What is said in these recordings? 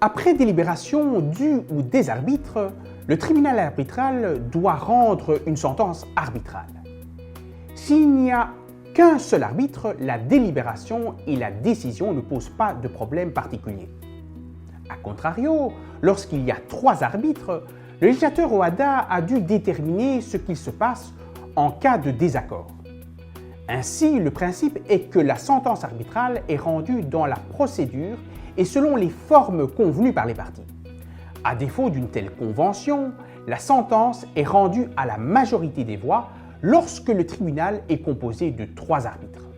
Après délibération du ou des arbitres, le tribunal arbitral doit rendre une sentence arbitrale. S'il n'y a qu'un seul arbitre, la délibération et la décision ne posent pas de problème particulier. A contrario, lorsqu'il y a 3 arbitres, le législateur OHADA a dû déterminer ce qu'il se passe en cas de désaccord. Ainsi, le principe est que la sentence arbitrale est rendue dans la procédure et selon les formes convenues par les parties. À défaut d'une telle convention, la sentence est rendue à la majorité des voix lorsque le tribunal est composé de 3 arbitres.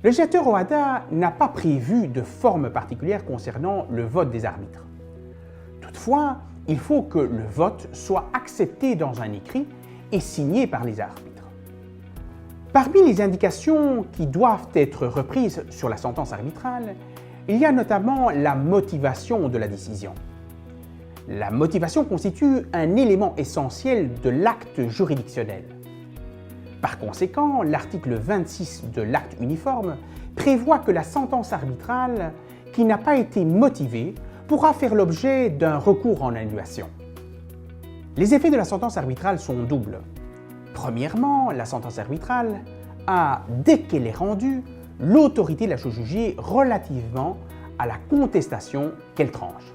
Le législateur OHADA n'a pas prévu de forme particulière concernant le vote des arbitres. Toutefois, il faut que le vote soit accepté dans un écrit et signé par les arbitres. Parmi les indications qui doivent être reprises sur la sentence arbitrale, il y a notamment la motivation de la décision. La motivation constitue un élément essentiel de l'acte juridictionnel. Par conséquent, l'article 26 de l'acte uniforme prévoit que la sentence arbitrale qui n'a pas été motivée pourra faire l'objet d'un recours en annulation. Les effets de la sentence arbitrale sont doubles. Premièrement, la sentence arbitrale a, dès qu'elle est rendue, l'autorité de la chose jugée relativement à la contestation qu'elle tranche.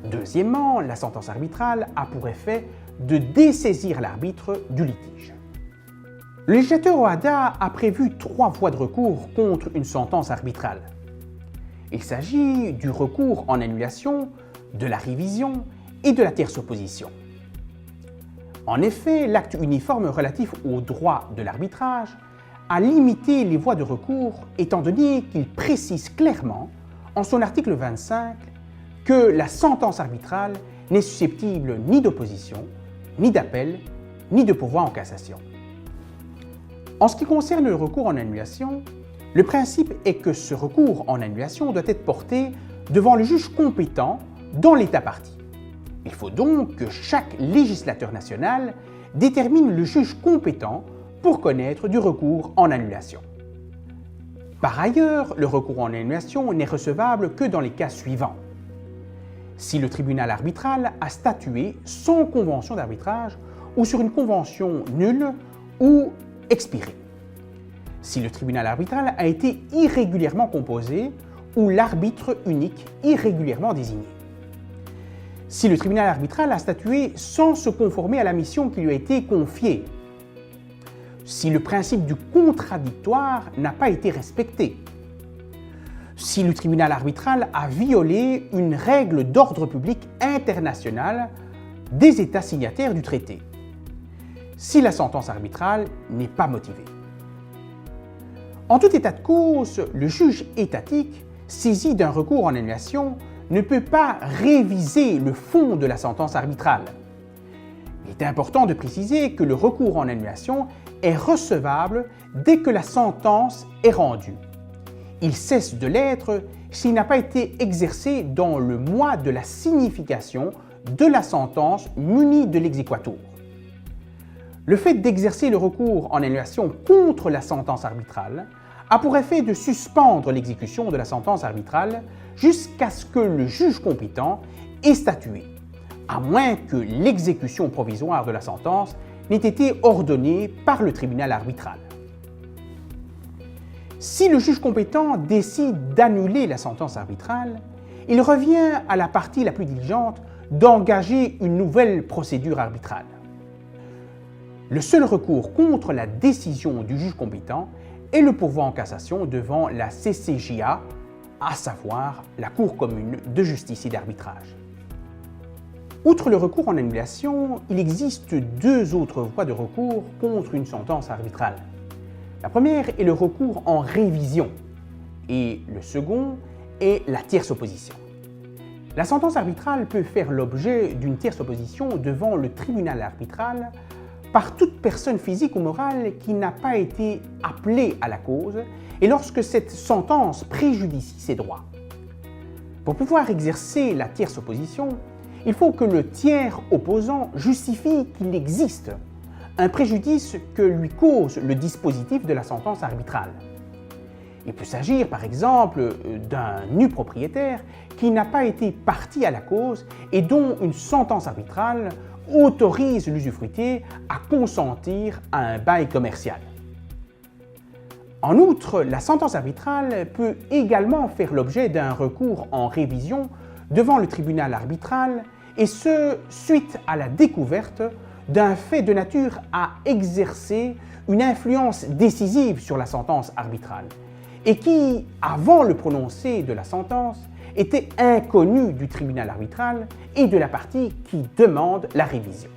Deuxièmement, la sentence arbitrale a pour effet de dessaisir l'arbitre du litige. Le législateur OHADA a prévu 3 voies de recours contre une sentence arbitrale. Il s'agit du recours en annulation, de la révision et de la tierce opposition. En effet, l'acte uniforme relatif au droit de l'arbitrage a limité les voies de recours étant donné qu'il précise clairement, en son article 25, que la sentence arbitrale n'est susceptible ni d'opposition, ni d'appel, ni de pourvoi en cassation. En ce qui concerne le recours en annulation, le principe est que ce recours en annulation doit être porté devant le juge compétent dans l'État partie. Il faut donc que chaque législateur national détermine le juge compétent pour connaître du recours en annulation. Par ailleurs, le recours en annulation n'est recevable que dans les cas suivants. Si le tribunal arbitral a statué sans convention d'arbitrage ou sur une convention nulle ou expirée. Si le tribunal arbitral a été irrégulièrement composé ou l'arbitre unique irrégulièrement désigné. Si le tribunal arbitral a statué sans se conformer à la mission qui lui a été confiée. Si le principe du contradictoire n'a pas été respecté. Si le tribunal arbitral a violé une règle d'ordre public international des États signataires du traité. Si la sentence arbitrale n'est pas motivée. En tout état de cause, le juge étatique, saisi d'un recours en annulation, ne peut pas réviser le fond de la sentence arbitrale. Il est important de préciser que le recours en annulation est recevable dès que la sentence est rendue. Il cesse de l'être s'il n'a pas été exercé dans le mois de la signification de la sentence munie de l'exéquatur. Le fait d'exercer le recours en annulation contre la sentence arbitrale a pour effet de suspendre l'exécution de la sentence arbitrale jusqu'à ce que le juge compétent ait statué, à moins que l'exécution provisoire de la sentence n'ait été ordonnée par le tribunal arbitral. Si le juge compétent décide d'annuler la sentence arbitrale, il revient à la partie la plus diligente d'engager une nouvelle procédure arbitrale. Le seul recours contre la décision du juge compétent est le pourvoi en cassation devant la CCJA, à savoir la Cour commune de justice et d'arbitrage. Outre le recours en annulation, il existe 2 autres voies de recours contre une sentence arbitrale. La première est le recours en révision et le second est la tierce opposition. La sentence arbitrale peut faire l'objet d'une tierce opposition devant le tribunal arbitral par toute personne physique ou morale qui n'a pas été appelée à la cause et lorsque cette sentence préjudicie ses droits. Pour pouvoir exercer la tierce opposition, il faut que le tiers opposant justifie qu'il existe un préjudice que lui cause le dispositif de la sentence arbitrale. Il peut s'agir par exemple d'un nu propriétaire qui n'a pas été partie à la cause et dont une sentence arbitrale autorise l'usufruitier à consentir à un bail commercial. En outre, la sentence arbitrale peut également faire l'objet d'un recours en révision devant le tribunal arbitral, et ce, suite à la découverte d'un fait de nature à exercer une influence décisive sur la sentence arbitrale, et qui, avant le prononcé de la sentence, était inconnu du tribunal arbitral et de la partie qui demande la révision.